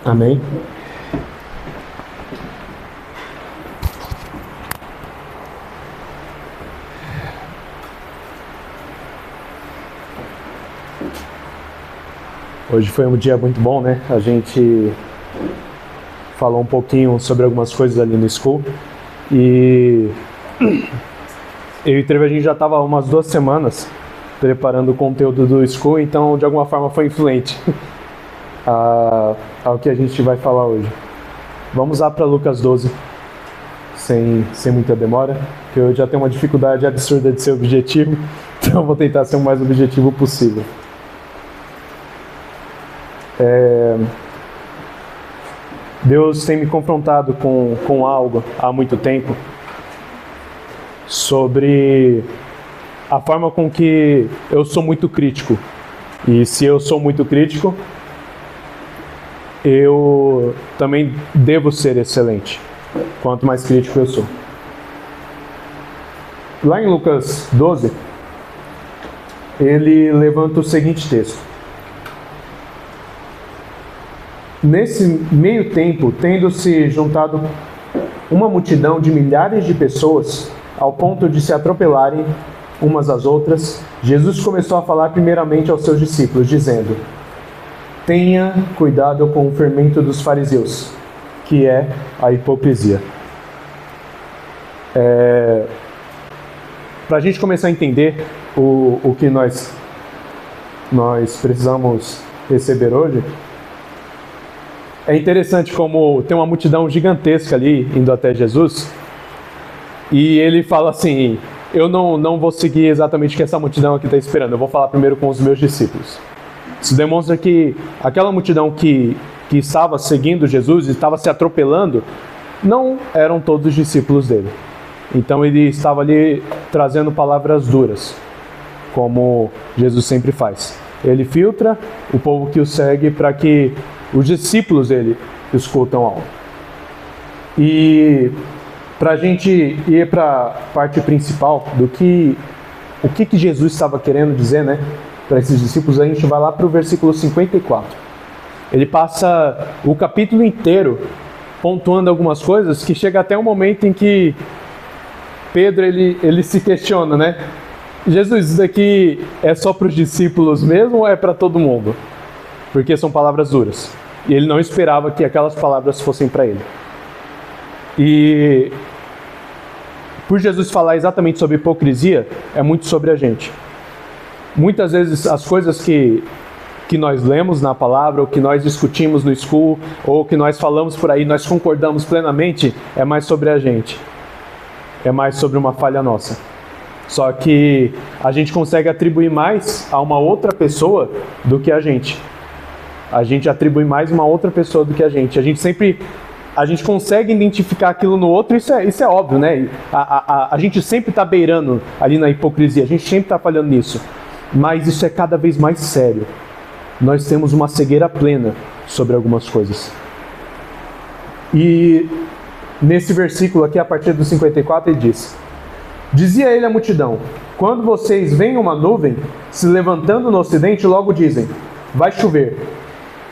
Amém? Hoje foi um dia muito bom, né? A gente falou um pouquinho sobre algumas coisas ali no school. E eu e Trevo, a gente já estava umas 2 semanas preparando o conteúdo do school, então de alguma forma foi influente ao que a gente vai falar hoje. Vamos lá para Lucas 12, sem muita demora, porque eu já tenho uma dificuldade absurda de ser objetivo, então eu vou tentar ser o mais objetivo possível. Deus tem me confrontado com algo há muito tempo sobre a forma com que eu sou muito crítico. E se eu sou muito crítico, eu também devo ser excelente, quanto mais crítico eu sou. Lá em Lucas 12, ele levanta o seguinte texto. Nesse meio tempo, tendo-se juntado uma multidão de milhares de pessoas, ao ponto de se atropelarem umas às outras, Jesus começou a falar primeiramente aos seus discípulos, dizendo: tenha cuidado com o fermento dos fariseus, que é a hipocrisia. Para a gente começar a entender o que nós precisamos receber hoje, é interessante como tem uma multidão gigantesca ali indo até Jesus, e ele fala assim: eu não vou seguir exatamente o que essa multidão aqui está esperando, eu vou falar primeiro com os meus discípulos. Isso demonstra que aquela multidão que estava seguindo Jesus, estava se atropelando, não eram todos os discípulos dele. Então ele estava ali trazendo palavras duras, como Jesus sempre faz. Ele filtra o povo que o segue para que os discípulos dele escutam algo. E para a gente ir para a parte principal do o que Jesus estava querendo dizer, né, para esses discípulos, a gente vai lá para o versículo 54. Ele passa o capítulo inteiro pontuando algumas coisas que chega até um momento em que Pedro ele se questiona, né? Jesus, isso daqui é só para os discípulos mesmo ou é para todo mundo? Porque são palavras duras. E ele não esperava que aquelas palavras fossem para ele. E por Jesus falar exatamente sobre hipocrisia, é muito sobre a gente. Muitas vezes as coisas que nós lemos na palavra, ou que nós discutimos no school, ou que nós falamos por aí, nós concordamos plenamente, é mais sobre a gente. É mais sobre uma falha nossa. Só que a gente consegue atribuir mais a uma outra pessoa do que a gente. A gente atribui mais uma outra pessoa do que a gente. A gente consegue identificar aquilo no outro, isso é óbvio, né? A gente sempre está beirando ali na hipocrisia, a gente sempre está falhando nisso. Mas isso é cada vez mais sério. Nós temos uma cegueira plena sobre algumas coisas. E nesse versículo aqui, a partir do 54, ele diz: dizia ele à multidão: quando vocês veem uma nuvem se levantando no ocidente, logo dizem: vai chover.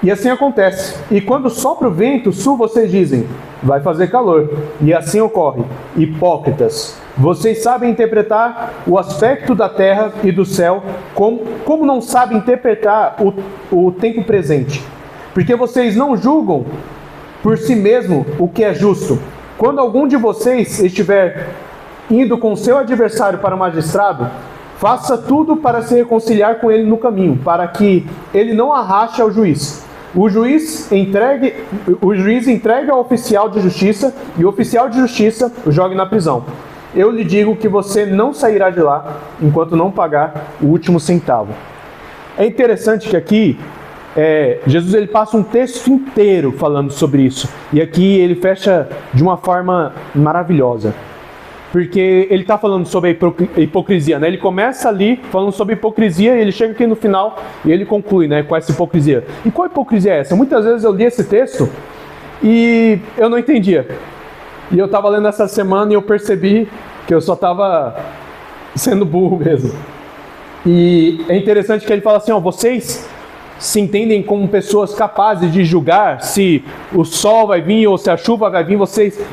E assim acontece. E quando sopra o vento sul, vocês dizem: vai fazer calor. E assim ocorre. Hipócritas, vocês sabem interpretar o aspecto da terra e do céu, como não sabem interpretar o tempo presente. Porque vocês não julgam por si mesmo o que é justo. Quando algum de vocês estiver indo com seu adversário para o magistrado, faça tudo para se reconciliar com ele no caminho, para que ele não arraste ao juiz. O juiz entregue ao oficial de justiça, e o oficial de justiça o jogue na prisão. Eu lhe digo que você não sairá de lá enquanto não pagar o último centavo. É interessante que aqui Jesus ele passa um texto inteiro falando sobre isso, e aqui ele fecha de uma forma maravilhosa. Porque ele está falando sobre a hipocrisia, né? Ele começa ali falando sobre hipocrisia e ele chega aqui no final e ele conclui, né, com essa hipocrisia. E qual hipocrisia é essa? Muitas vezes eu li esse texto e eu não entendia. E eu estava lendo essa semana e eu percebi que eu só estava sendo burro mesmo. E é interessante que ele fala assim: ó, vocês se entendem como pessoas capazes de julgar se o sol vai vir ou se a chuva vai vir.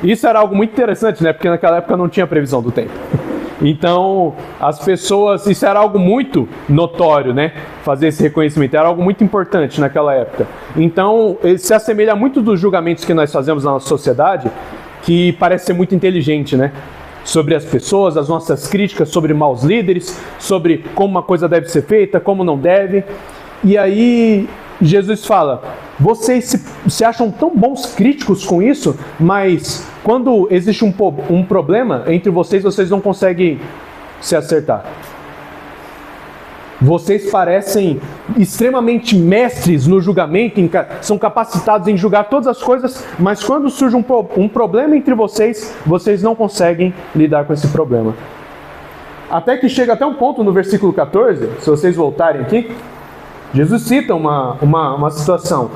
Isso era algo muito interessante, né? Porque naquela época não tinha previsão do tempo. Então, as pessoas, isso era algo muito notório, né? Fazer esse reconhecimento, era algo muito importante naquela época. Então, ele se assemelha muito dos julgamentos que nós fazemos na nossa sociedade, que parece ser muito inteligente, né? Sobre as pessoas, as nossas críticas sobre maus líderes, sobre como uma coisa deve ser feita, como não deve. E aí, Jesus fala, vocês se acham tão bons críticos com isso, mas quando existe um problema entre vocês não conseguem se acertar. Vocês parecem extremamente mestres no julgamento, são capacitados em julgar todas as coisas, mas quando surge um problema entre vocês não conseguem lidar com esse problema. Até que chega até um ponto no versículo 14, se vocês voltarem aqui, Jesus cita uma situação,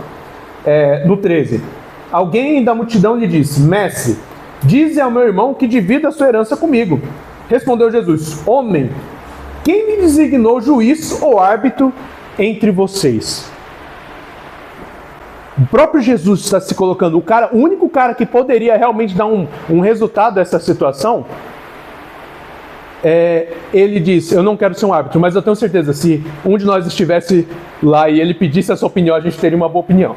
no 13. Alguém da multidão lhe disse, mestre, dize ao meu irmão que divida a sua herança comigo. Respondeu Jesus, homem, quem me designou juiz ou árbitro entre vocês? O próprio Jesus está se colocando, o único cara que poderia realmente dar um resultado dessa situação, ele diz, eu não quero ser um árbitro, mas eu tenho certeza, se um de nós estivesse lá e ele pedisse a sua opinião, a gente teria uma boa opinião.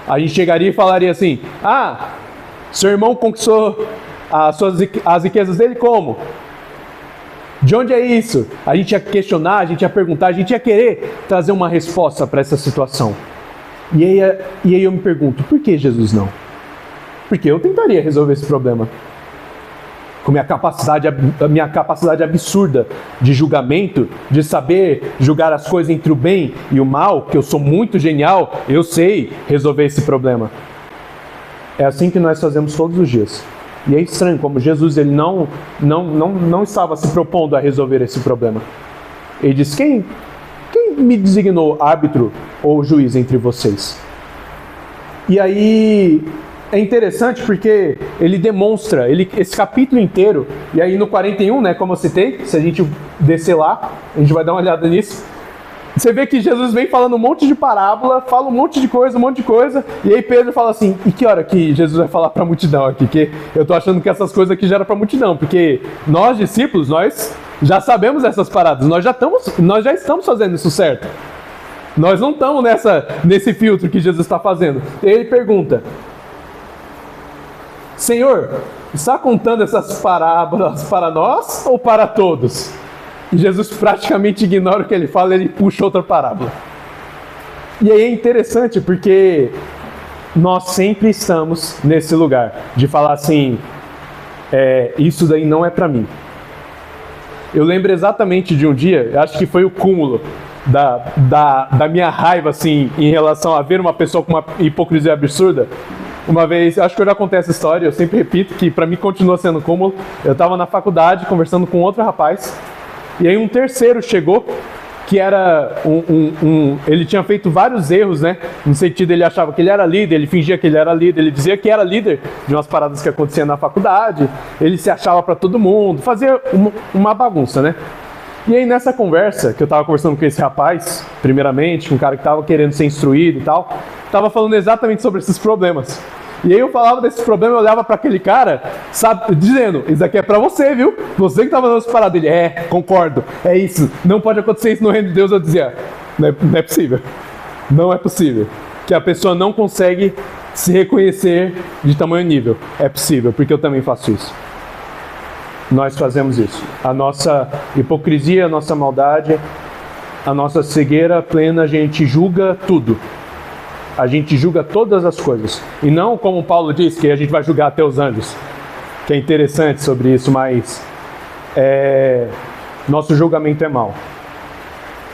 A gente chegaria e falaria assim, seu irmão conquistou as riquezas dele como? De onde é isso? A gente ia questionar, a gente ia perguntar, a gente ia querer trazer uma resposta para essa situação. E aí eu me pergunto, por que Jesus não? Porque eu tentaria resolver esse problema. Com a minha capacidade absurda de julgamento, de saber julgar as coisas entre o bem e o mal, que eu sou muito genial, eu sei resolver esse problema. É assim que nós fazemos todos os dias. E é estranho como Jesus ele não estava se propondo a resolver esse problema. Ele diz, quem me designou árbitro ou juiz entre vocês? E aí é interessante porque ele demonstra, esse capítulo inteiro, e aí no 41, né, como eu citei, se a gente descer lá, a gente vai dar uma olhada nisso, você vê que Jesus vem falando um monte de parábola, fala um monte de coisa, e aí Pedro fala assim, e que hora que Jesus vai falar para a multidão aqui? Que eu tô achando que essas coisas aqui já eram para a multidão, porque nós, discípulos, nós já sabemos essas paradas, nós já estamos fazendo isso certo. Nós não estamos nesse filtro que Jesus está fazendo. E ele pergunta, Senhor, está contando essas parábolas para nós ou para todos? E Jesus praticamente ignora o que ele fala, ele puxa outra parábola. E aí é interessante porque nós sempre estamos nesse lugar de falar assim, isso daí não é para mim. Eu lembro exatamente de um dia, acho que foi o cúmulo da minha raiva assim, em relação a ver uma pessoa com uma hipocrisia absurda. Uma vez, acho que eu já contei essa história, eu sempre repito que para mim continua sendo cúmulo. Eu estava na faculdade conversando com outro rapaz, e aí um terceiro chegou, que era ele tinha feito vários erros, né? No sentido, ele achava que ele era líder, ele fingia que ele era líder, ele dizia que era líder de umas paradas que aconteciam na faculdade, ele se achava para todo mundo, fazia uma bagunça, né? E aí nessa conversa, que eu estava conversando com esse rapaz, primeiramente, um cara que estava querendo ser instruído e tal, estava falando exatamente sobre esses problemas. E aí eu falava desses problemas, eu olhava para aquele cara, sabe, dizendo, isso aqui é para você, viu? Você que estava dando essa parada. Ele, concordo, é isso, não pode acontecer isso no reino de Deus. Eu dizia, não é possível, não é possível. Que a pessoa não consegue se reconhecer de tamanho nível. É possível, porque eu também faço isso. Nós fazemos isso. A nossa hipocrisia, a nossa maldade, a nossa cegueira plena, a gente julga tudo. A gente julga todas as coisas. E não como Paulo diz, que a gente vai julgar até os anjos. Que é interessante sobre isso, mas nosso julgamento é mau.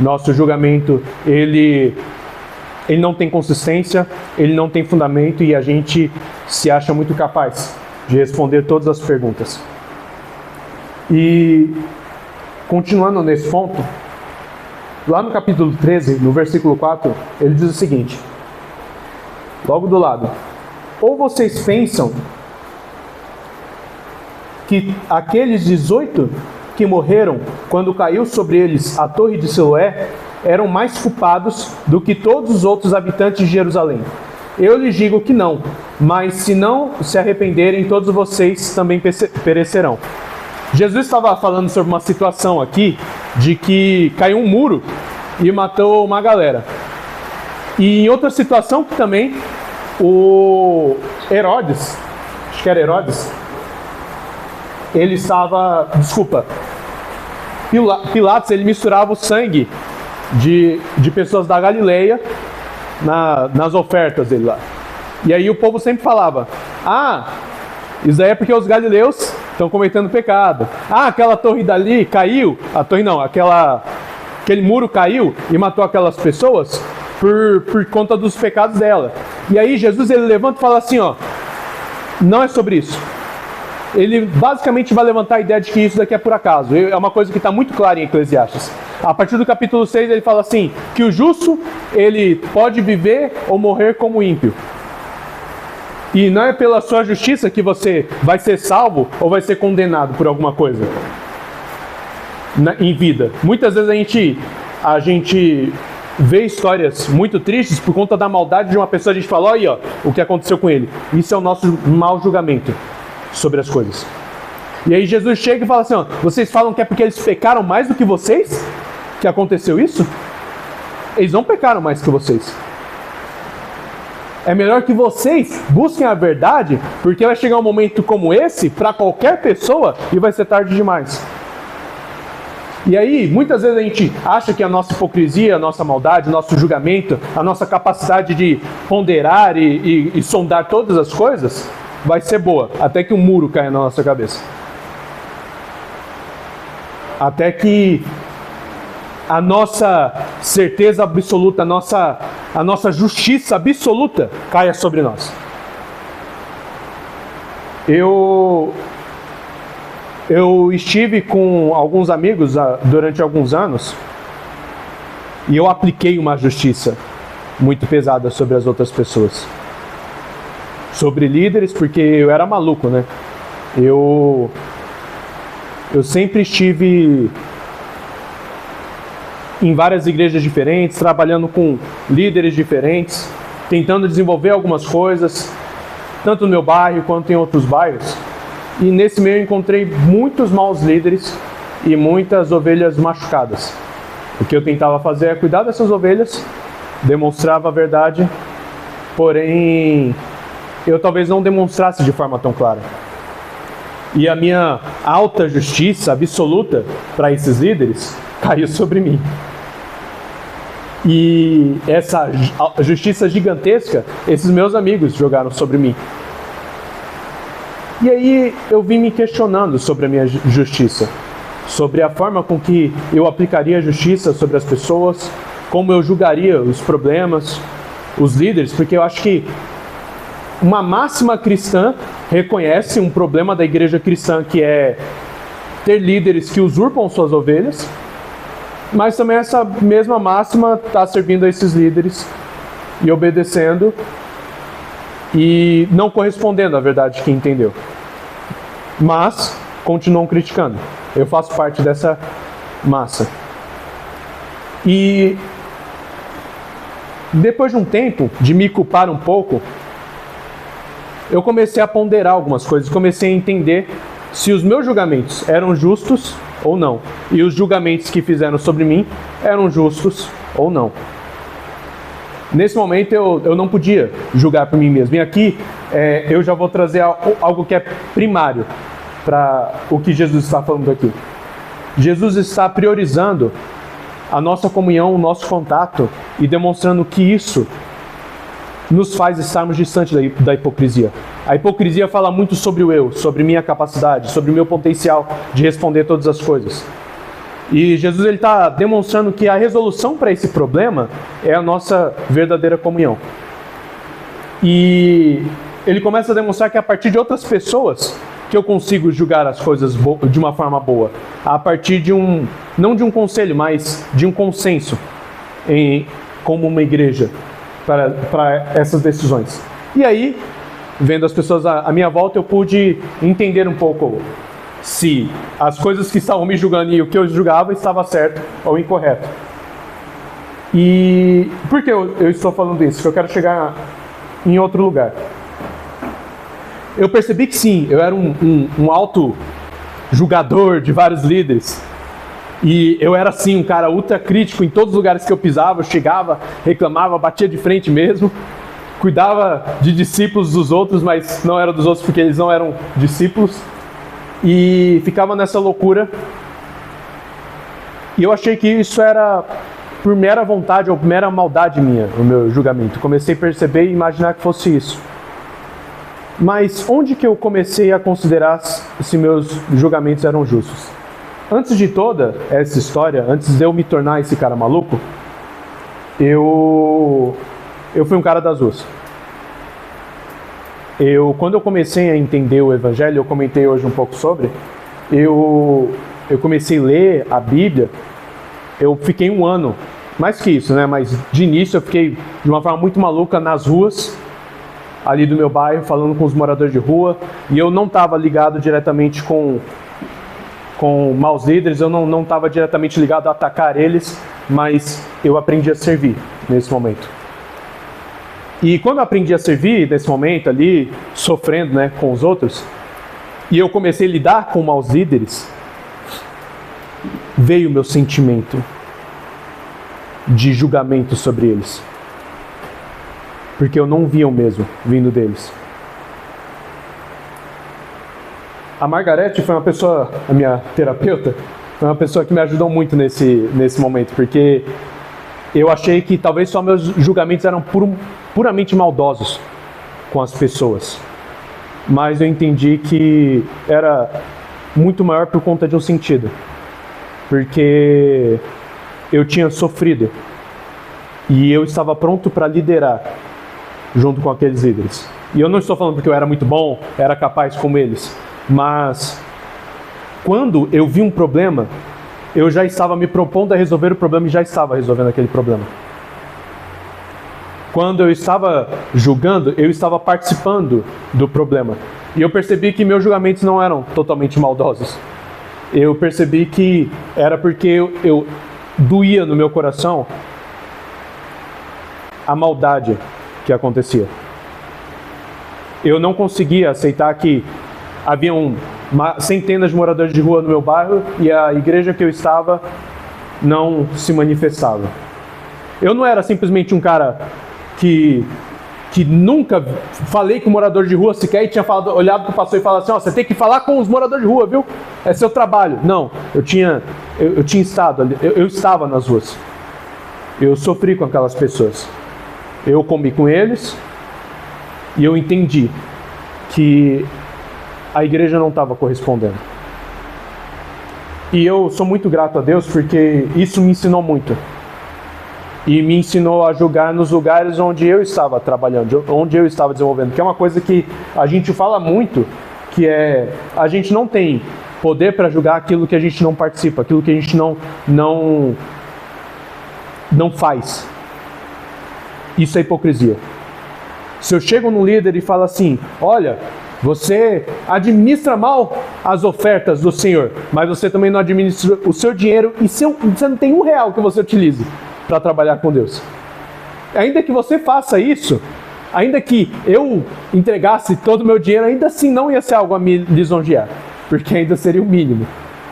Nosso julgamento, ele não tem consistência, ele não tem fundamento e a gente se acha muito capaz de responder todas as perguntas. E, continuando nesse ponto, lá no capítulo 13, no versículo 4, ele diz o seguinte, logo do lado, ou vocês pensam que aqueles 18 que morreram quando caiu sobre eles a torre de Siloé eram mais culpados do que todos os outros habitantes de Jerusalém? Eu lhes digo que não, mas se não se arrependerem, todos vocês também perecerão. Jesus estava falando sobre uma situação aqui, de que caiu um muro e matou uma galera. E em outra situação que também, o Herodes, acho que era Herodes, ele estava, Pilatos, ele misturava o sangue de pessoas da Galileia nas ofertas dele lá. E aí o povo sempre falava, isso aí é porque os galileus estão cometendo pecado. Aquela torre dali caiu, a torre não, aquele muro caiu e matou aquelas pessoas por conta dos pecados dela. E aí Jesus ele levanta e fala assim, não é sobre isso. Ele basicamente vai levantar a ideia de que isso daqui é por acaso. É uma coisa que está muito clara em Eclesiastes. A partir do capítulo 6 ele fala assim, que o justo ele pode viver ou morrer como ímpio. E não é pela sua justiça que você vai ser salvo ou vai ser condenado por alguma coisa em vida. Muitas vezes a gente vê histórias muito tristes por conta da maldade de uma pessoa. A gente fala, olha aí, o que aconteceu com ele. Isso é o nosso mau julgamento sobre as coisas. E aí Jesus chega e fala assim, vocês falam que é porque eles pecaram mais do que vocês que aconteceu isso? Eles não pecaram mais que vocês. É melhor que vocês busquem a verdade, porque vai chegar um momento como esse para qualquer pessoa e vai ser tarde demais. E aí, muitas vezes a gente acha que a nossa hipocrisia, a nossa maldade, o nosso julgamento, a nossa capacidade de ponderar e sondar todas as coisas vai ser boa, até que um muro caia na nossa cabeça. Até que a nossa certeza absoluta, a nossa justiça absoluta caia sobre nós. Eu estive com alguns amigos durante alguns anos e eu apliquei uma justiça muito pesada sobre as outras pessoas. Sobre líderes, porque eu era maluco, né? Eu sempre estive em várias igrejas diferentes, trabalhando com líderes diferentes, tentando desenvolver algumas coisas, tanto no meu bairro quanto em outros bairros. E nesse meio eu encontrei muitos maus líderes e muitas ovelhas machucadas. O que eu tentava fazer é cuidar dessas ovelhas, demonstrava a verdade, porém eu talvez não demonstrasse de forma tão clara. E a minha alta justiça absoluta para esses líderes caiu sobre mim. E essa justiça gigantesca, esses meus amigos jogaram sobre mim. E aí eu vim me questionando sobre a minha justiça, sobre a forma com que eu aplicaria a justiça sobre as pessoas, como eu julgaria os problemas, os líderes, porque eu acho que uma máxima cristã reconhece um problema da igreja cristã, que é ter líderes que usurpam suas ovelhas, mas também essa mesma máxima está servindo a esses líderes e obedecendo e não correspondendo à verdade que entendeu. Mas continuam criticando. Eu faço parte dessa massa. E depois de um tempo de me culpar um pouco, eu comecei a ponderar algumas coisas, comecei a entender se os meus julgamentos eram justos ou não, e os julgamentos que fizeram sobre mim eram justos ou não. Nesse momento eu não podia julgar por mim mesmo. E aqui eu já vou trazer algo que é primário para o que Jesus está falando aqui. Jesus está priorizando a nossa comunhão, o nosso contato e demonstrando que isso nos faz estarmos distantes da hipocrisia. A hipocrisia fala muito sobre o eu, sobre minha capacidade, sobre o meu potencial de responder todas as coisas. E Jesus está demonstrando que a resolução para esse problema é a nossa verdadeira comunhão. E ele começa a demonstrar que a partir de outras pessoas que eu consigo julgar as coisas de uma forma boa. A partir de não de um conselho, mas de um consenso como uma igreja para essas decisões. E aí, vendo as pessoas à minha volta, eu pude entender um pouco se as coisas que estavam me julgando e o que eu julgava estava certo ou incorreto. E por que eu estou falando isso? Porque eu quero chegar em outro lugar. Eu percebi que sim, eu era um alto julgador de vários líderes. E eu era assim, um cara ultra crítico em todos os lugares que eu pisava. Eu chegava, reclamava, batia de frente mesmo. Cuidava de discípulos dos outros, mas não era dos outros porque eles não eram discípulos. E ficava nessa loucura. E eu achei que isso era por mera vontade ou mera maldade minha, o meu julgamento. Comecei a perceber e imaginar que fosse isso. Mas onde que eu comecei a considerar se meus julgamentos eram justos? Antes de toda essa história, antes de eu me tornar esse cara maluco, eu fui um cara das ruas. Quando eu comecei a entender o Evangelho, eu comentei hoje um pouco sobre, eu comecei a ler a Bíblia, eu fiquei um ano, mais que isso, né? Mas de início eu fiquei de uma forma muito maluca nas ruas, ali do meu bairro, falando com os moradores de rua, e eu não estava ligado diretamente com maus líderes, eu não estava diretamente ligado a atacar eles, mas eu aprendi a servir nesse momento. E quando eu aprendi a servir nesse momento ali, sofrendo, né, com os outros, e eu comecei a lidar com maus líderes, veio o meu sentimento de julgamento sobre eles. Porque eu não via o mesmo vindo deles. A Margarete foi uma pessoa, a minha terapeuta, foi uma pessoa que me ajudou muito nesse momento, porque eu achei que talvez só meus julgamentos eram puramente maldosos com as pessoas. Mas eu entendi que era muito maior por conta de um sentido. Porque eu tinha sofrido e eu estava pronto para liderar junto com aqueles líderes. E eu não estou falando porque eu era muito bom, era capaz como eles, mas quando eu vi um problema, eu já estava me propondo a resolver o problema e já estava resolvendo aquele problema. Quando eu estava julgando, eu estava participando do problema. E eu percebi que meus julgamentos não eram totalmente maldosos. Eu percebi que era porque eu doía no meu coração a maldade que acontecia. Eu não conseguia aceitar que haviam centenas de moradores de rua no meu bairro e a igreja que eu estava não se manifestava. Eu não era simplesmente um cara que nunca falei com o morador de rua sequer e tinha olhado para o pastor e falado assim, você tem que falar com os moradores de rua, viu? É seu trabalho. Não, eu tinha estado ali, eu estava nas ruas. Eu sofri com aquelas pessoas. Eu comi com eles e eu entendi que a igreja não estava correspondendo. E eu sou muito grato a Deus porque isso me ensinou muito. E me ensinou a julgar nos lugares onde eu estava trabalhando, onde eu estava desenvolvendo. Que é uma coisa que a gente fala muito, que é a gente não tem poder para julgar aquilo que a gente não participa, aquilo que a gente não faz. Isso é hipocrisia. Se eu chego num líder e falo assim, olha, você administra mal as ofertas do Senhor, mas você também não administra o seu dinheiro e você não tem R$1 que você utilize para trabalhar com Deus. Ainda que você faça isso, ainda que eu entregasse todo o meu dinheiro, ainda assim não ia ser algo a me lisonjear, porque ainda seria o mínimo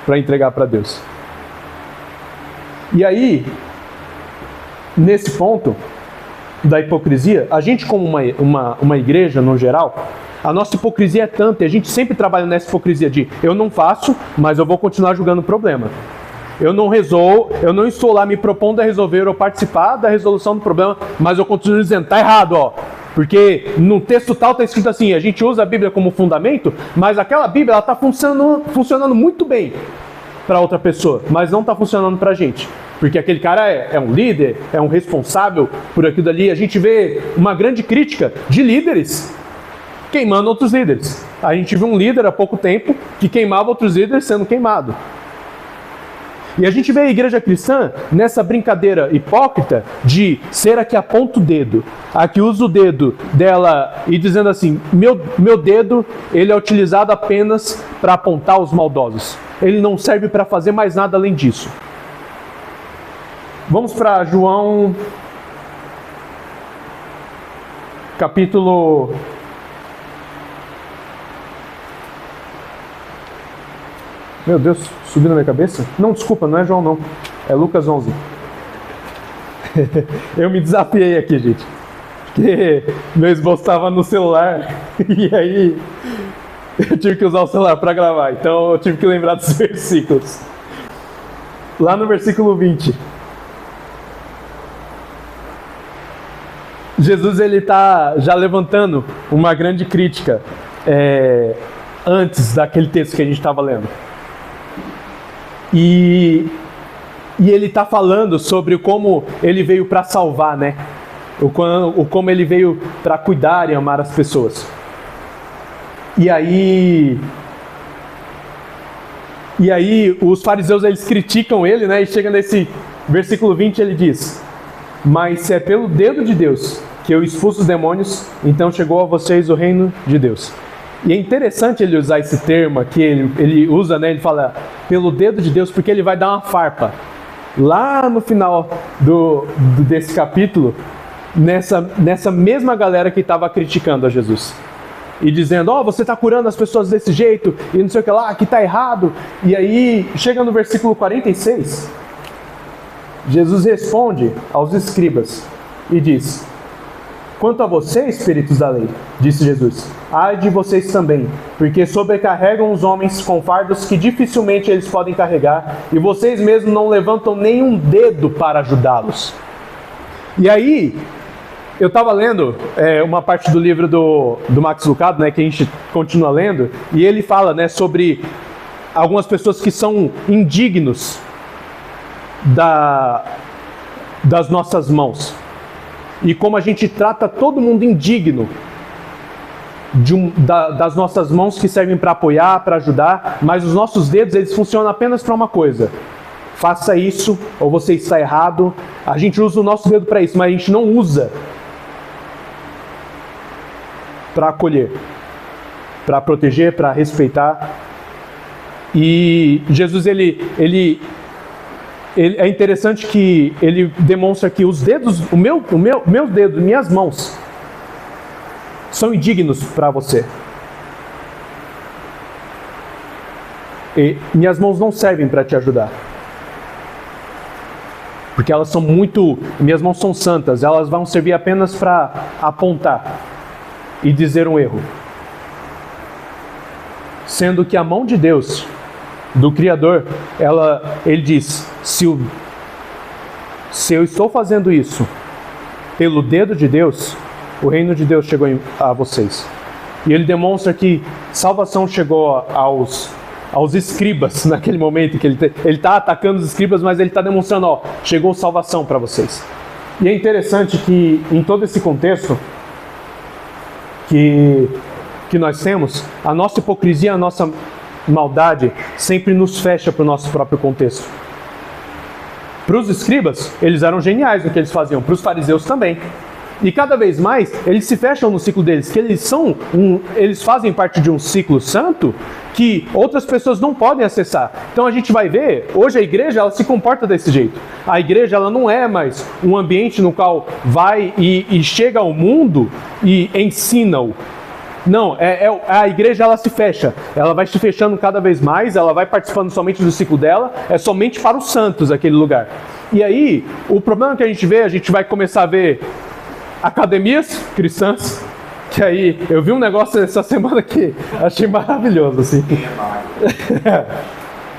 para entregar para Deus. E aí, nesse ponto da hipocrisia, a gente como uma igreja no geral, a nossa hipocrisia é tanta, e a gente sempre trabalha nessa hipocrisia de eu não faço, mas eu vou continuar julgando o problema. Eu não estou lá me propondo a resolver ou participar da resolução do problema, mas eu continuo dizendo, tá errado, ó. Porque no texto tal está escrito assim, a gente usa a Bíblia como fundamento, mas aquela Bíblia ela está funcionando muito bem para outra pessoa, mas não está funcionando para a gente. Porque aquele cara é um líder, é um responsável por aquilo ali. A gente vê uma grande crítica de líderes queimando outros líderes. A gente viu um líder há pouco tempo que queimava outros líderes sendo queimado. E a gente vê a igreja cristã nessa brincadeira hipócrita de ser a que aponta o dedo, a que usa o dedo dela e dizendo assim, meu dedo ele é utilizado apenas para apontar os maldosos. Ele não serve para fazer mais nada além disso. Vamos para João, capítulo... Meu Deus, subiu na minha cabeça? Não, desculpa, não é João não. É Lucas 11. Eu me desafiei aqui, gente. Porque meu esboço estava no celular. E aí eu tive que usar o celular para gravar. Então eu tive que lembrar dos versículos. Lá no versículo 20. Jesus ele está já levantando uma grande crítica antes daquele texto que a gente estava lendo. E ele está falando sobre como ele veio para salvar, né? Como ele veio para cuidar e amar as pessoas. E aí os fariseus eles criticam ele, né? E chega nesse versículo 20 ele diz: mas se é pelo dedo de Deus que eu expulso os demônios, então chegou a vocês o reino de Deus. E é interessante ele usar esse termo que ele usa, né? Ele fala pelo dedo de Deus, porque ele vai dar uma farpa lá no final desse capítulo, nessa mesma galera que estava criticando a Jesus. E dizendo, você está curando as pessoas desse jeito, e não sei o que lá, que está errado. E aí, chega no versículo 46, Jesus responde aos escribas e diz: quanto a vocês, peritos da lei, disse Jesus, ai de vocês também, porque sobrecarregam os homens com fardos que dificilmente eles podem carregar, e vocês mesmos não levantam nenhum dedo para ajudá-los. E aí, eu estava lendo uma parte do livro do Max Lucado, né, que a gente continua lendo, e ele fala, né, sobre algumas pessoas que são indignos das nossas mãos. E como a gente trata todo mundo indigno das nossas mãos que servem para apoiar, para ajudar, mas os nossos dedos eles funcionam apenas para uma coisa: faça isso ou você está errado. A gente usa o nosso dedo para isso, mas a gente não usa para acolher, para proteger, para respeitar. E Jesus é interessante que ele demonstra que os dedos, o meu dedo, minhas mãos, são indignos para você. E minhas mãos não servem para te ajudar. Porque elas são minhas mãos são santas, elas vão servir apenas para apontar e dizer um erro. Sendo que a mão de Deus, do Criador, ele diz: se eu estou fazendo isso pelo dedo de Deus, o reino de Deus chegou a vocês. E ele demonstra que salvação chegou aos escribas naquele momento, que ele está atacando os escribas, mas ele está demonstrando, chegou salvação para vocês. E é interessante que em todo esse contexto que nós temos, a nossa hipocrisia, a nossa maldade sempre nos fecha para o nosso próprio contexto. Para os escribas, eles eram geniais no que eles faziam, para os fariseus também. E cada vez mais, eles se fecham no ciclo deles, que eles fazem parte de um ciclo santo que outras pessoas não podem acessar. Então a gente vai ver, hoje a igreja ela se comporta desse jeito. A igreja ela não é mais um ambiente no qual vai e chega ao mundo e ensina-o. Não, a igreja ela se fecha, ela vai se fechando cada vez mais, ela vai participando somente do ciclo dela, é somente para os santos aquele lugar. E aí, o problema que a gente vai começar a ver academias cristãs, que aí, eu vi um negócio essa semana que achei maravilhoso, assim. Quem é magro?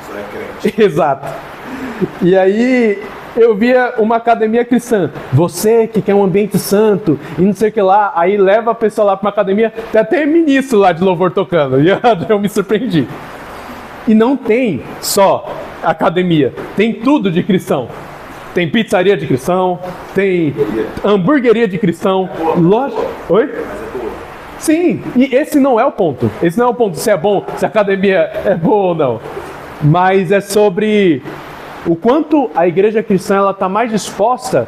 Só é crente. Exato. E aí, eu via uma academia cristã, você que quer um ambiente santo, e não sei o que lá, aí leva a pessoa lá para uma academia, tem até ministro lá de louvor tocando, e eu me surpreendi. E não tem só academia, tem tudo de cristão. Tem pizzaria de cristão, tem hamburgueria de cristão, loja... Oi? Mas é boa. Sim, e esse não é o ponto. Esse não é o ponto se é bom, se a academia é boa ou não. Mas é sobre o quanto a igreja cristã ela está mais disposta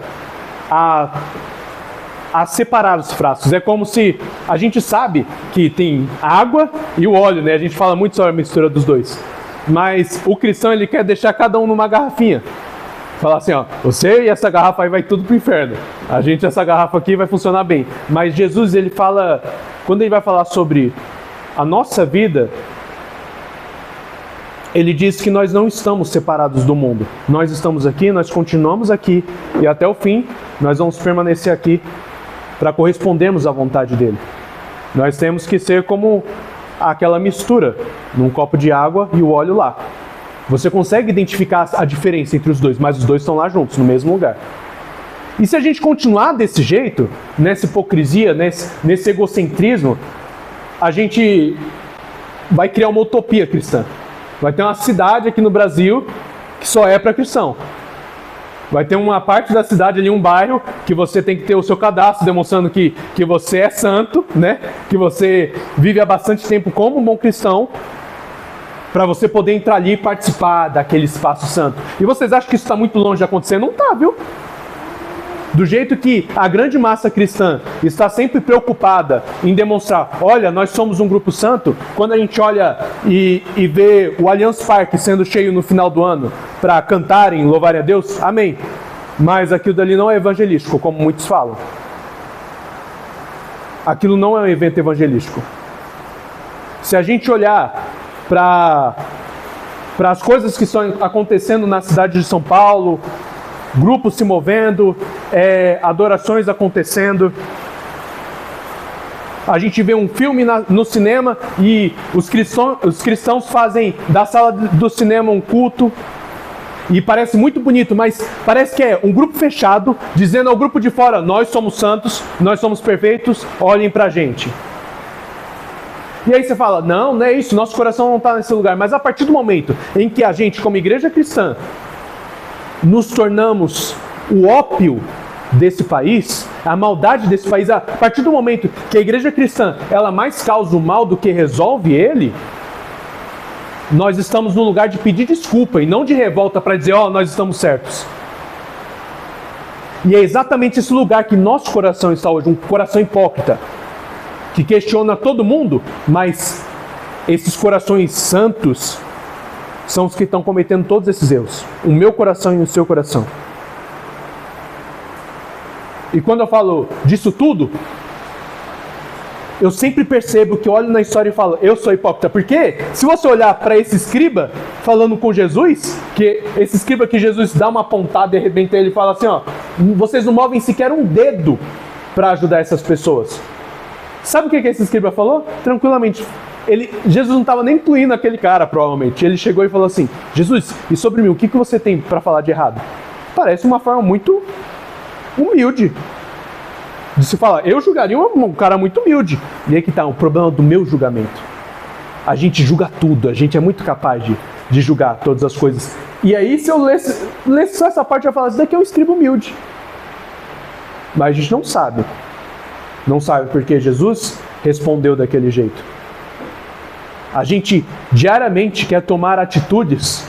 a separar os frascos. É como se a gente sabe que tem água e o óleo, né? A gente fala muito sobre a mistura dos dois. Mas o cristão ele quer deixar cada um numa garrafinha. Falar assim, ó, você e essa garrafa aí vai tudo pro inferno. A gente, essa garrafa aqui vai funcionar bem. Mas Jesus, ele fala, quando ele vai falar sobre a nossa vida, ele diz que nós não estamos separados do mundo. Nós estamos aqui, nós continuamos aqui e até o fim nós vamos permanecer aqui para correspondermos à vontade dele. Nós temos que ser como aquela mistura, num copo de água e o óleo lá. Você consegue identificar a diferença entre os dois, mas os dois estão lá juntos, no mesmo lugar. E se a gente continuar desse jeito, nessa hipocrisia, nesse egocentrismo, a gente vai criar uma utopia cristã. Vai ter uma cidade aqui no Brasil que só é para cristão. Vai ter uma parte da cidade ali, um bairro, que você tem que ter o seu cadastro demonstrando que você é santo, né? Que você vive há bastante tempo como um bom cristão, para você poder entrar ali e participar daquele espaço santo. E vocês acham que isso está muito longe de acontecer? Não está, viu? Do jeito que a grande massa cristã está sempre preocupada em demonstrar, olha, nós somos um grupo santo, quando a gente olha e vê o Allianz Parque sendo cheio no final do ano para cantarem, louvarem a Deus, amém. Mas aquilo dali não é evangelístico, como muitos falam. Aquilo não é um evento evangelístico. Se a gente olhar para as coisas que estão acontecendo na cidade de São Paulo, grupos se movendo, adorações acontecendo. A gente vê um filme no cinema e os cristãos fazem da sala do cinema um culto. E parece muito bonito, mas parece que é um grupo fechado, dizendo ao grupo de fora, nós somos santos, nós somos perfeitos, olhem pra gente. E aí você fala, não é isso, nosso coração não está nesse lugar. Mas a partir do momento em que a gente, como igreja cristã, nos tornamos o ópio desse país, a maldade desse país, a partir do momento que a igreja cristã, ela mais causa o mal do que resolve ele, nós estamos no lugar de pedir desculpa e não de revolta para dizer, nós estamos certos. E é exatamente esse lugar que nosso coração está hoje, um coração hipócrita, que questiona todo mundo, mas esses corações santos são os que estão cometendo todos esses erros. O meu coração e o seu coração. E quando eu falo disso tudo, eu sempre percebo que eu olho na história e falo, eu sou hipócrita. Porque se você olhar para esse escriba falando com Jesus, que esse escriba que Jesus dá uma pontada e arrebenta ele e fala assim, vocês não movem sequer um dedo para ajudar essas pessoas. Sabe o que esse escriba falou? Tranquilamente. Jesus não estava nem incluindo aquele cara, provavelmente. Ele chegou e falou assim, Jesus, e sobre mim, o que você tem para falar de errado? Parece uma forma muito humilde de se falar. Eu julgaria um cara muito humilde. E aí que está o problema do meu julgamento. A gente julga tudo, a gente é muito capaz de julgar todas as coisas. E aí, se eu lesse só essa parte, eu ia falar, isso daqui é um escriba humilde. Mas a gente não sabe. Não sabe porque Jesus respondeu daquele jeito. A gente diariamente quer tomar atitudes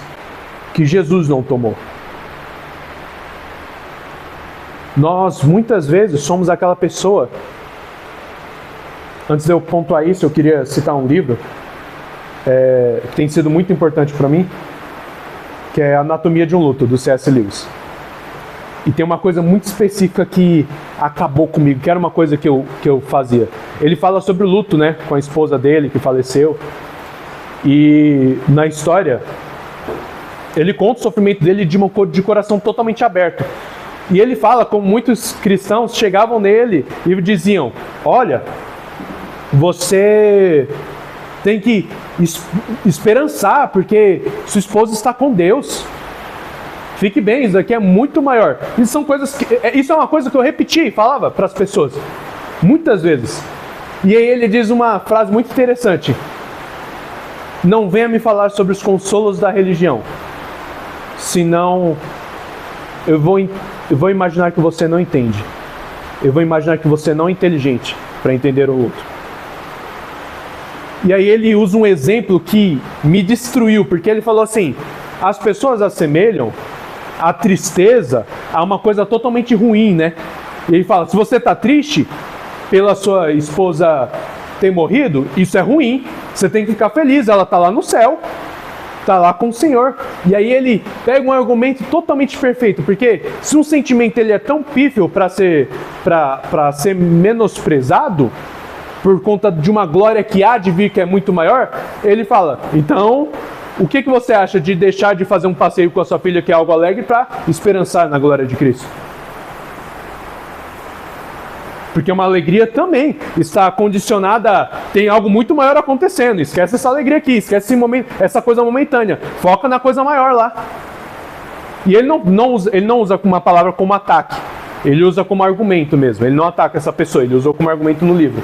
que Jesus não tomou. Nós, muitas vezes, somos aquela pessoa... Antes de eu pontuar isso, eu queria citar um livro que tem sido muito importante para mim, que é Anatomia de um Luto, do C.S. Lewis. E tem uma coisa muito específica que acabou comigo, que era uma coisa que eu fazia. Ele fala sobre o luto, né, com a esposa dele, que faleceu. E na história, ele conta o sofrimento dele de coração totalmente aberto. E ele fala como muitos cristãos chegavam nele e diziam, olha, você tem que esperançar, porque sua esposa está com Deus. Fique bem, isso daqui é muito maior. Isso é uma coisa que eu repeti e falava para as pessoas, muitas vezes. E aí ele diz uma frase muito interessante. Não venha me falar sobre os consolos da religião, senão eu vou imaginar que você não entende. Eu vou imaginar que você não é inteligente para entender o luto. E aí ele usa um exemplo que me destruiu, porque ele falou assim, as pessoas assemelham a tristeza a uma coisa totalmente ruim, né? E ele fala, se você está triste pela sua esposa ter morrido, isso é ruim. Você tem que ficar feliz, ela está lá no céu, está lá com o Senhor. E aí ele pega um argumento totalmente perfeito, porque se um sentimento ele é tão pífio para ser menosprezado, por conta de uma glória que há de vir que é muito maior, ele fala, então, o que você acha de deixar de fazer um passeio com a sua filha, que é algo alegre, para esperançar na glória de Cristo? Porque uma alegria também está condicionada, tem algo muito maior acontecendo. Esquece essa alegria aqui, esquece esse momento, essa coisa momentânea. Foca na coisa maior lá. E ele não usa uma palavra como ataque. Ele usa como argumento mesmo. Ele não ataca essa pessoa, ele usou como argumento no livro.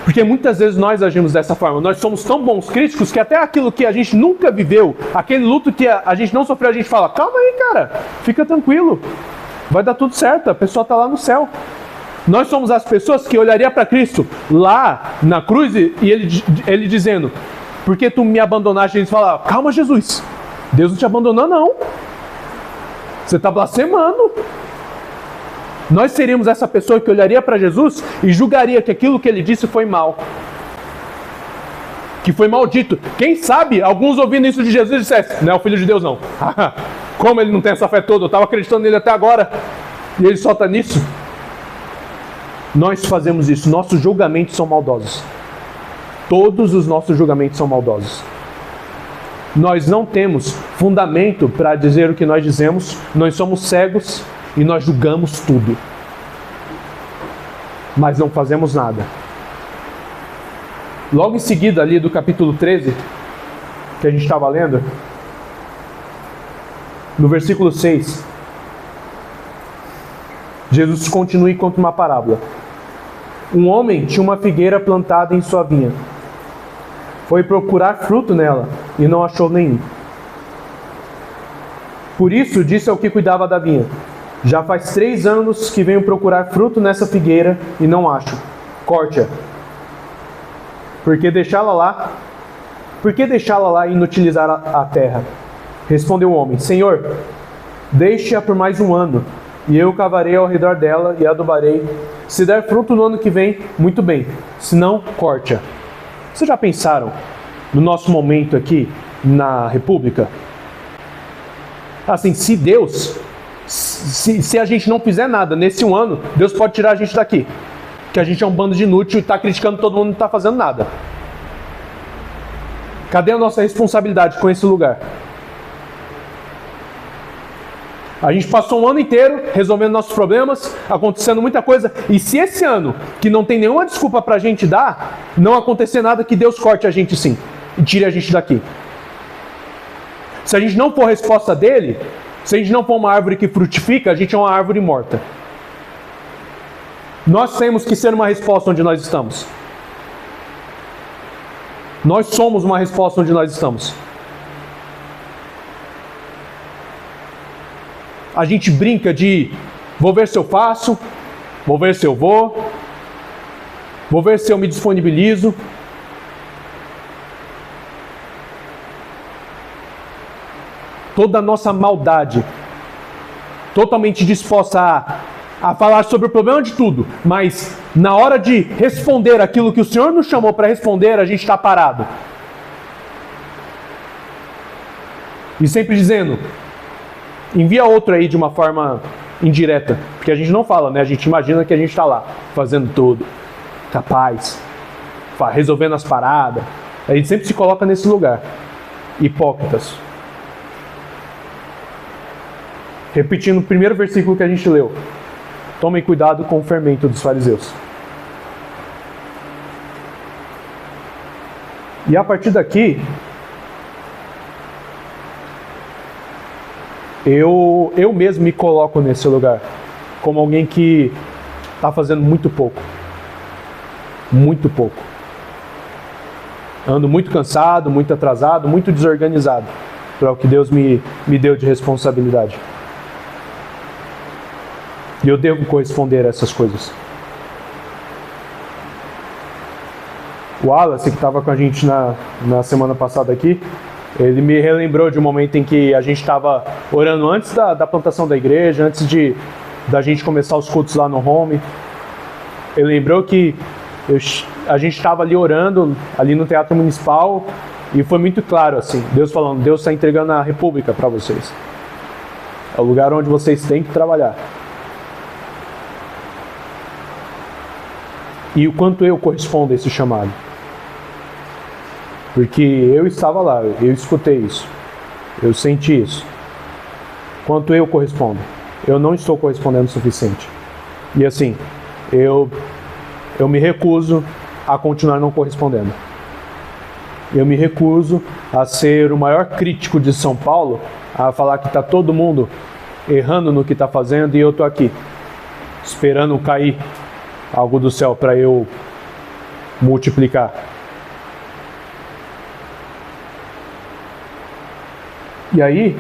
Porque muitas vezes nós agimos dessa forma. Nós somos tão bons críticos que até aquilo que a gente nunca viveu, aquele luto que a gente não sofreu, a gente fala, calma aí, cara, fica tranquilo. Vai dar tudo certo, a pessoa está lá no céu. Nós somos as pessoas que olhariam para Cristo lá na cruz e ele dizendo, porque tu me abandonaste? Eles falam, calma, Jesus, Deus não te abandonou não. Você está blasfemando. Nós seríamos essa pessoa que olharia para Jesus e julgaria que aquilo que ele disse foi mal. Que foi maldito. Quem sabe, alguns ouvindo isso de Jesus dissessem, não é o Filho de Deus não. Como ele não tem essa fé toda? Eu estava acreditando nele até agora. E ele só está nisso. Nós fazemos isso. Nossos julgamentos são maldosos. Todos os nossos julgamentos são maldosos. Nós não temos fundamento para dizer o que nós dizemos. Nós somos cegos. E nós julgamos tudo. Mas não fazemos nada. Logo em seguida, ali do capítulo 13, que a gente estava lendo, no versículo 6, Jesus continua e conta uma parábola. Um homem tinha uma figueira plantada em sua vinha. Foi procurar fruto nela e não achou nenhum. Por isso disse ao que cuidava da vinha, já faz 3 anos que venho procurar fruto nessa figueira e não acho. Corte-a. Por que deixá-la lá? Por que deixá-la lá e inutilizar a terra? Respondeu o homem, Senhor, deixe-a por mais 1 ano, e eu cavarei ao redor dela e adubarei. Se der fruto no ano que vem, muito bem. Se não, corte-a. Vocês já pensaram no nosso momento aqui na República? Assim, se Deus... Se a gente não fizer nada nesse 1 ano, Deus pode tirar a gente daqui. Que a gente é um bando de inútil e está criticando todo mundo e não está fazendo nada. Cadê a nossa responsabilidade com esse lugar? A gente passou 1 ano inteiro resolvendo nossos problemas, acontecendo muita coisa. E se esse ano, que não tem nenhuma desculpa para a gente dar, não acontecer nada, que Deus corte a gente sim e tire a gente daqui. Se a gente não for resposta dele... Se a gente não for uma árvore que frutifica, a gente é uma árvore morta. Nós temos que ser uma resposta onde nós estamos. Nós somos uma resposta onde nós estamos. A gente brinca de vou ver se eu faço, vou ver se eu vou ver se eu me disponibilizo. Toda a nossa maldade, totalmente disposta a falar sobre o problema de tudo, mas na hora de responder aquilo que o Senhor nos chamou para responder, a gente está parado. E sempre dizendo, envia outro aí de uma forma indireta, porque a gente não fala, né? A gente imagina que a gente está lá, fazendo tudo, capaz, resolvendo as paradas. A gente sempre se coloca nesse lugar. Hipócritas. Repetindo o primeiro versículo que a gente leu. Tomem cuidado com o fermento dos fariseus. E a partir daqui, eu mesmo me coloco nesse lugar. Como alguém que está fazendo muito pouco. Muito pouco. Ando muito cansado, muito atrasado, muito desorganizado para o que Deus me deu de responsabilidade. E eu devo corresponder a essas coisas. O Wallace, que estava com a gente na semana passada aqui, ele me relembrou de um momento em que a gente estava orando antes da plantação da igreja, antes da gente começar os cultos lá no home. Ele lembrou que a gente estava ali orando, ali no Teatro Municipal, E foi muito claro assim, Deus falando, Deus está entregando a república para vocês. É o lugar onde vocês têm que trabalhar. E o quanto eu correspondo a esse chamado. Porque eu estava lá, eu escutei isso. Eu senti isso. Quanto eu correspondo. Eu não estou correspondendo o suficiente. E assim, eu me recuso a continuar não correspondendo. Eu me recuso a ser o maior crítico de São Paulo, a falar que está todo mundo errando no que está fazendo e eu estou aqui, esperando cair algo do céu para eu multiplicar. E aí,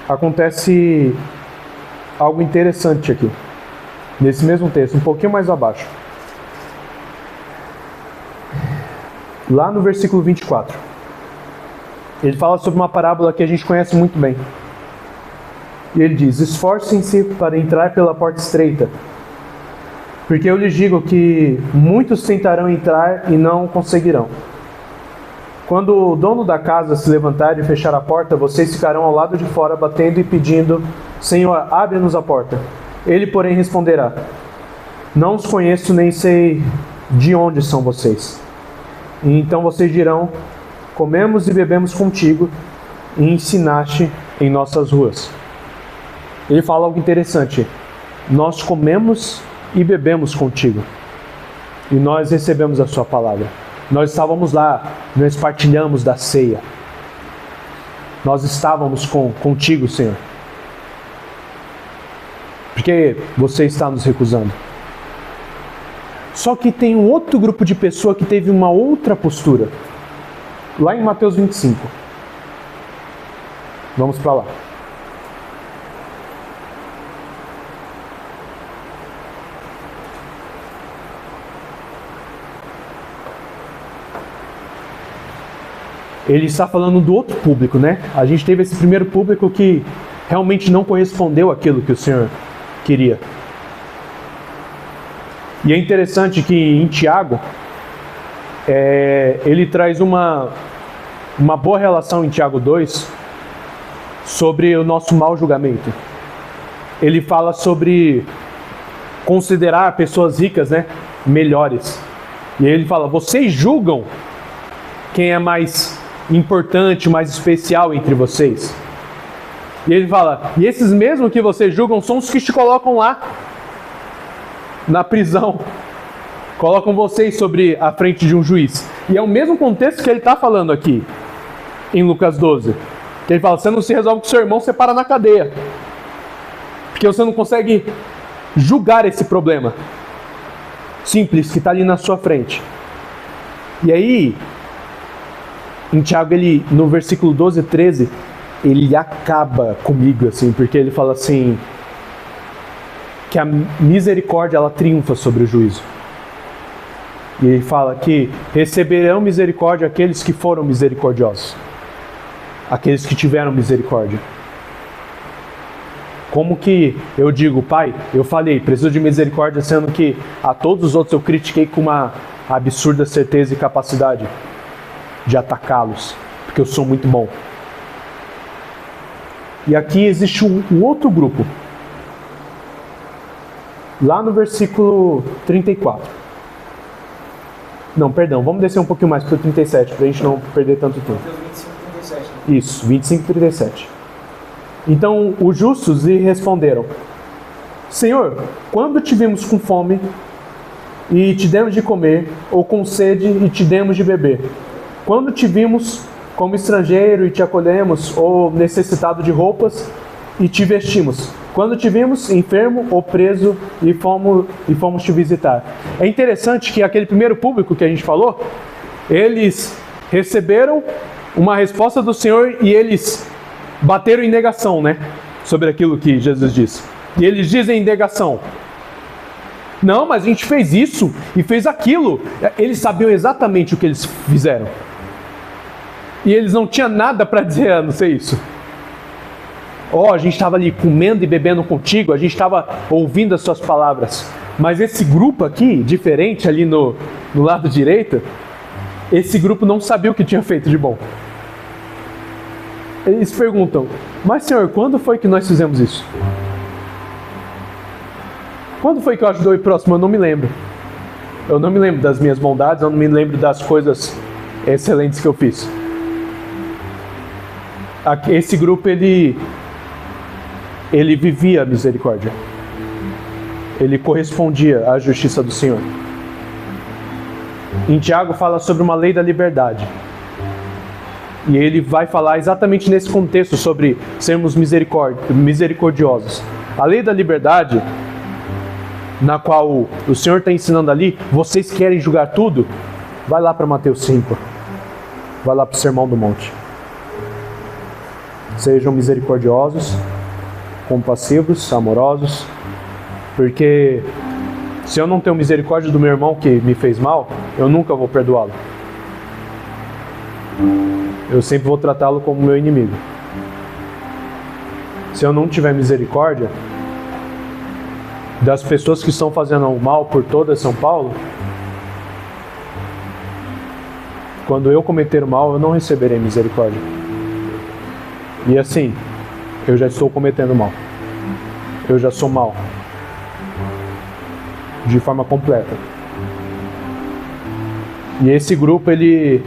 acontece algo interessante aqui, nesse mesmo texto, um pouquinho mais abaixo. Lá no versículo 24, ele fala sobre uma parábola que a gente conhece muito bem. E ele diz, esforcem-se para entrar pela porta estreita, porque eu lhes digo que muitos tentarão entrar e não conseguirão. Quando o dono da casa se levantar e fechar a porta, vocês ficarão ao lado de fora batendo e pedindo, Senhor, abre-nos a porta. Ele, porém, responderá, não os conheço nem sei de onde são vocês. E então vocês dirão, comemos e bebemos contigo e ensinaste em nossas ruas. Ele fala algo interessante. Nós comemos e bebemos contigo. E nós recebemos a sua palavra. Nós estávamos lá, nós partilhamos da ceia. Nós estávamos contigo, Senhor. Porque você está nos recusando. Só que tem um outro grupo de pessoa que teve uma outra postura. Lá em Mateus 25. Vamos para lá. Ele está falando do outro público, né? A gente teve esse primeiro público que realmente não correspondeu àquilo que o Senhor queria. E é interessante que em Tiago, ele traz uma boa relação em Tiago 2 sobre o nosso mau julgamento. Ele fala sobre considerar pessoas ricas, né, melhores. E aí ele fala, vocês julgam quem é mais importante, mais especial entre vocês. E ele fala, e esses mesmos que vocês julgam são os que te colocam lá na prisão, colocam vocês sobre a frente de um juiz. E é o mesmo contexto que ele está falando aqui, em Lucas 12. Que ele fala, você não se resolve com seu irmão, você para na cadeia. Porque você não consegue julgar esse problema simples que está ali na sua frente. E aí, em Tiago, ele, no versículo 12 e 13, ele acaba comigo, assim, porque ele fala assim, que a misericórdia, ela triunfa sobre o juízo. E ele fala que receberão misericórdia aqueles que foram misericordiosos. Aqueles que tiveram misericórdia. Como que eu digo, pai, eu falei, preciso de misericórdia, sendo que a todos os outros eu critiquei com uma absurda certeza e capacidade de atacá-los, porque eu sou muito bom. E aqui existe um outro grupo. Lá no versículo 34. Não, perdão, vamos descer um pouquinho mais para o 37, para a gente não perder tanto tempo. 25, 37. Né? Isso, 25 e 37. Então os justos lhe responderam, Senhor, quando te vimos com fome e te demos de comer, ou com sede e te demos de beber? Quando te vimos como estrangeiro e te acolhemos, ou necessitado de roupas e te vestimos? Quando te vimos enfermo ou preso e fomos te visitar? É interessante que aquele primeiro público que a gente falou, eles receberam uma resposta do Senhor e eles bateram em negação, né? Sobre aquilo que Jesus disse. E eles dizem em negação, não, mas a gente fez isso e fez aquilo. Eles sabiam exatamente o que eles fizeram. E eles não tinham nada para dizer a não ser isso. A gente estava ali comendo e bebendo contigo, a gente estava ouvindo as suas palavras. Mas esse grupo aqui, diferente ali no lado direito, esse grupo não sabia o que tinha feito de bom. Eles perguntam, mas Senhor, quando foi que nós fizemos isso? Quando foi que eu ajudei o próximo? Eu não me lembro. Eu não me lembro das minhas bondades, eu não me lembro das coisas excelentes que eu fiz. Esse grupo, ele vivia a misericórdia. Ele correspondia à justiça do Senhor. Em Tiago fala sobre uma lei da liberdade. E ele vai falar exatamente nesse contexto sobre sermos misericordiosos. A lei da liberdade, na qual o Senhor está ensinando ali, vocês querem julgar tudo? Vai lá para Mateus 5. Vai lá para o Sermão do Monte. Sejam misericordiosos, compassivos, amorosos, porque se eu não tenho misericórdia do meu irmão que me fez mal, eu nunca vou perdoá-lo. Eu sempre vou tratá-lo como meu inimigo. Se eu não tiver misericórdia das pessoas que estão fazendo o mal por toda São Paulo, quando eu cometer o mal, eu não receberei misericórdia. E assim, eu já estou cometendo mal. Eu já sou mal. De forma completa. E esse grupo, ele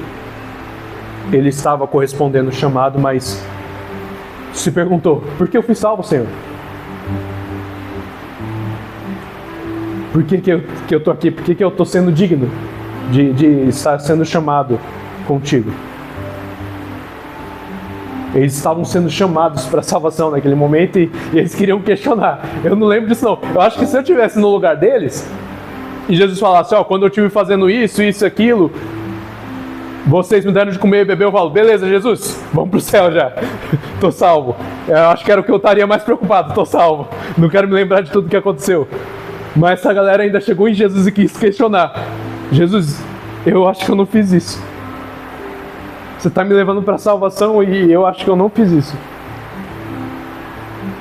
estava correspondendo ao chamado, mas se perguntou, por que eu fui salvo, Senhor? Por que eu estou aqui? Por que eu estou sendo digno de estar sendo chamado contigo? Eles estavam sendo chamados para a salvação naquele momento e eles queriam questionar. Eu não lembro disso não. Eu acho que se eu estivesse no lugar deles e Jesus falasse, quando eu estive fazendo isso, aquilo, vocês me deram de comer e beber, eu falo, beleza, Jesus, vamos pro céu já. Tô salvo. Eu acho que era o que eu estaria mais preocupado, tô salvo. Não quero me lembrar de tudo que aconteceu. Mas essa galera ainda chegou em Jesus e quis questionar. Jesus, eu acho que eu não fiz isso. Você está me levando para a salvação e eu acho que eu não fiz isso.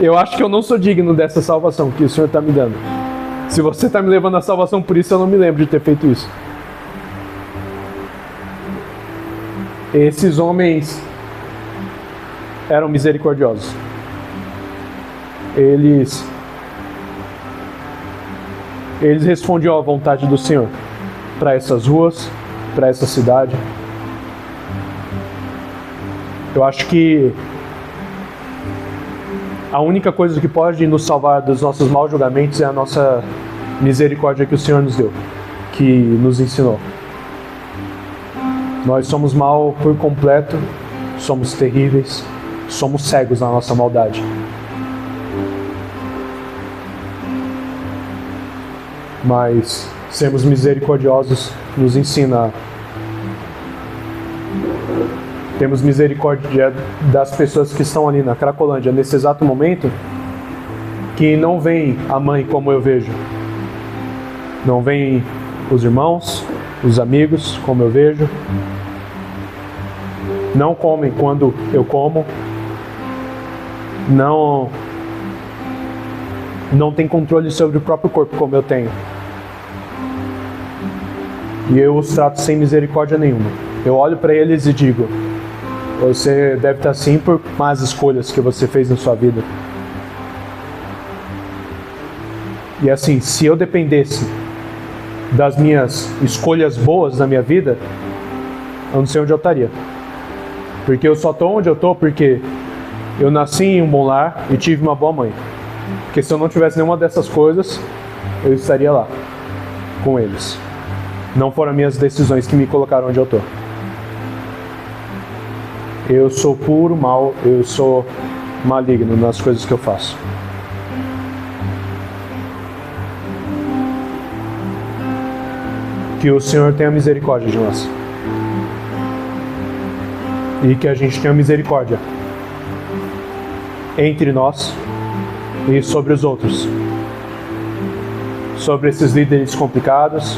Eu acho que eu não sou digno dessa salvação que o Senhor está me dando. Se você está me levando à salvação por isso, eu não me lembro de ter feito isso. Esses homens eram misericordiosos. Eles respondiam à vontade do Senhor para essas ruas, para essa cidade. Eu acho que a única coisa que pode nos salvar dos nossos maus julgamentos é a nossa misericórdia que o Senhor nos deu, que nos ensinou. Nós somos mal por completo, somos terríveis, somos cegos na nossa maldade. Mas sermos misericordiosos nos ensina. Temos misericórdia das pessoas que estão ali na Cracolândia nesse exato momento, que não vem a mãe como eu vejo. Não vem os irmãos, os amigos como eu vejo. Não comem quando eu como. Não tem controle sobre o próprio corpo como eu tenho. E eu os trato sem misericórdia nenhuma. Eu olho para eles e digo, você deve estar assim por más escolhas que você fez na sua vida. E assim, se eu dependesse das minhas escolhas boas na minha vida, eu não sei onde eu estaria. Porque eu só estou onde eu estou porque eu nasci em um bom lar e tive uma boa mãe. Porque se eu não tivesse nenhuma dessas coisas, eu estaria lá, com eles. Não foram minhas decisões que me colocaram onde eu estou. Eu sou puro mal, eu sou maligno nas coisas que eu faço. Que o Senhor tenha misericórdia de nós. E que a gente tenha misericórdia entre nós e sobre os outros. Sobre esses líderes complicados,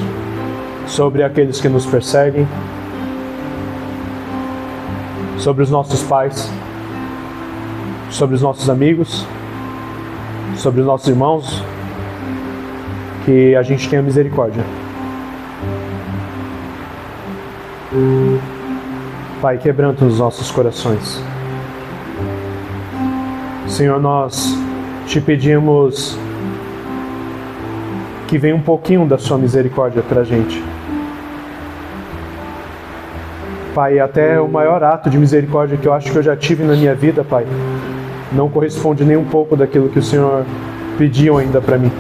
sobre aqueles que nos perseguem, sobre os nossos pais, sobre os nossos amigos, sobre os nossos irmãos, que a gente tenha misericórdia. Pai, quebranta os nossos corações. Senhor, nós te pedimos que venha um pouquinho da sua misericórdia para a gente. Pai, até o maior ato de misericórdia que eu acho que eu já tive na minha vida, Pai, não corresponde nem um pouco daquilo que o Senhor pediu ainda para mim.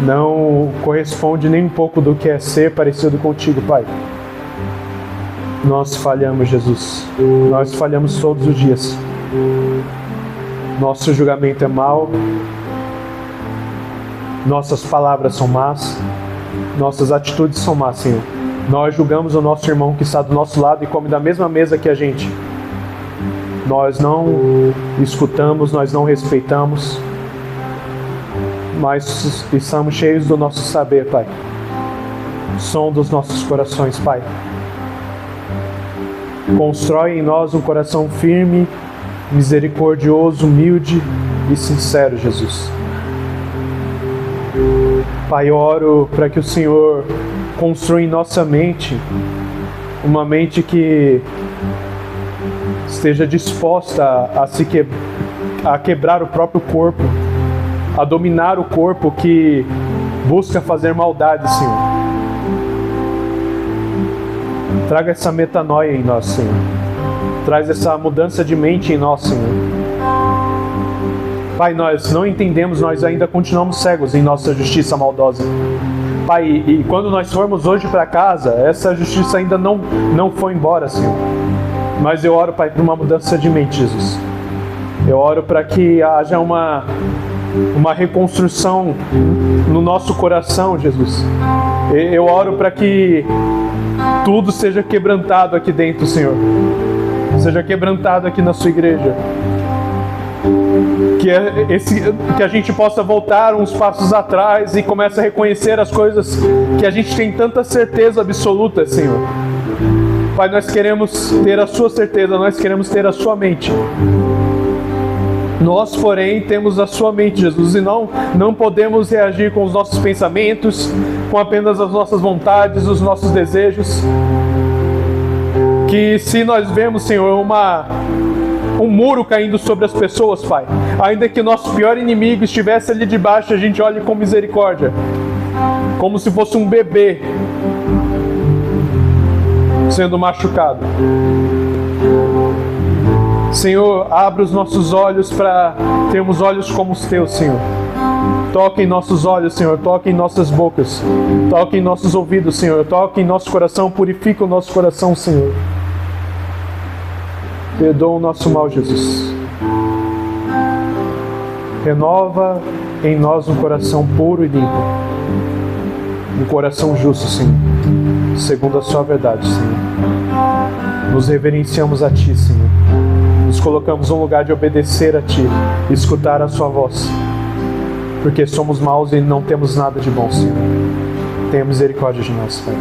Não corresponde nem um pouco do que é ser parecido contigo, Pai. Nós falhamos, Jesus. Nós falhamos todos os dias. Nosso julgamento é mau. Nossas palavras são más. Nossas atitudes são más, Senhor. Nós julgamos o nosso irmão que está do nosso lado e come da mesma mesa que a gente. Nós não escutamos, nós não respeitamos. Mas estamos cheios do nosso saber, Pai. Som dos nossos corações, Pai. Constrói em nós um coração firme, misericordioso, humilde e sincero, Jesus. Pai, eu oro para que o Senhor construa em nossa mente uma mente que esteja disposta a quebrar o próprio corpo, a dominar o corpo que busca fazer maldade, Senhor. Traga essa metanoia em nós, Senhor. Traz essa mudança de mente em nós, Senhor. Pai, nós não entendemos, nós ainda continuamos cegos em nossa justiça maldosa. Pai, e quando nós formos hoje para casa, essa justiça ainda não foi embora, Senhor. Mas eu oro, Pai, por uma mudança de mente, Jesus. Eu oro para que haja uma reconstrução no nosso coração, Jesus. Eu oro para que tudo seja quebrantado aqui dentro, Senhor. Seja quebrantado aqui na sua igreja. Que a gente possa voltar uns passos atrás e comece a reconhecer as coisas que a gente tem tanta certeza absoluta, Senhor. Pai, nós queremos ter a sua certeza, nós queremos ter a sua mente. Nós, porém, temos a sua mente, Jesus, e não podemos reagir com os nossos pensamentos, com apenas as nossas vontades, os nossos desejos. Que se nós vemos, Senhor, um muro caindo sobre as pessoas, Pai, ainda que o nosso pior inimigo estivesse ali debaixo, a gente olhe com misericórdia, como se fosse um bebê sendo machucado. Senhor, abra os nossos olhos para termos olhos como os teus, Senhor. Toque em nossos olhos, Senhor. Toque em nossas bocas. Toque em nossos ouvidos, Senhor. Toque em nosso coração. Purifica o nosso coração, Senhor. Perdoa o nosso mal, Jesus. Renova em nós um coração puro e limpo. Um coração justo, Senhor. Segundo a sua verdade, Senhor. Nos reverenciamos a Ti, Senhor. Nos colocamos num lugar de obedecer a Ti, escutar a Sua voz, porque somos maus e não temos nada de bom, Senhor. Tenha misericórdia de nós, Pai.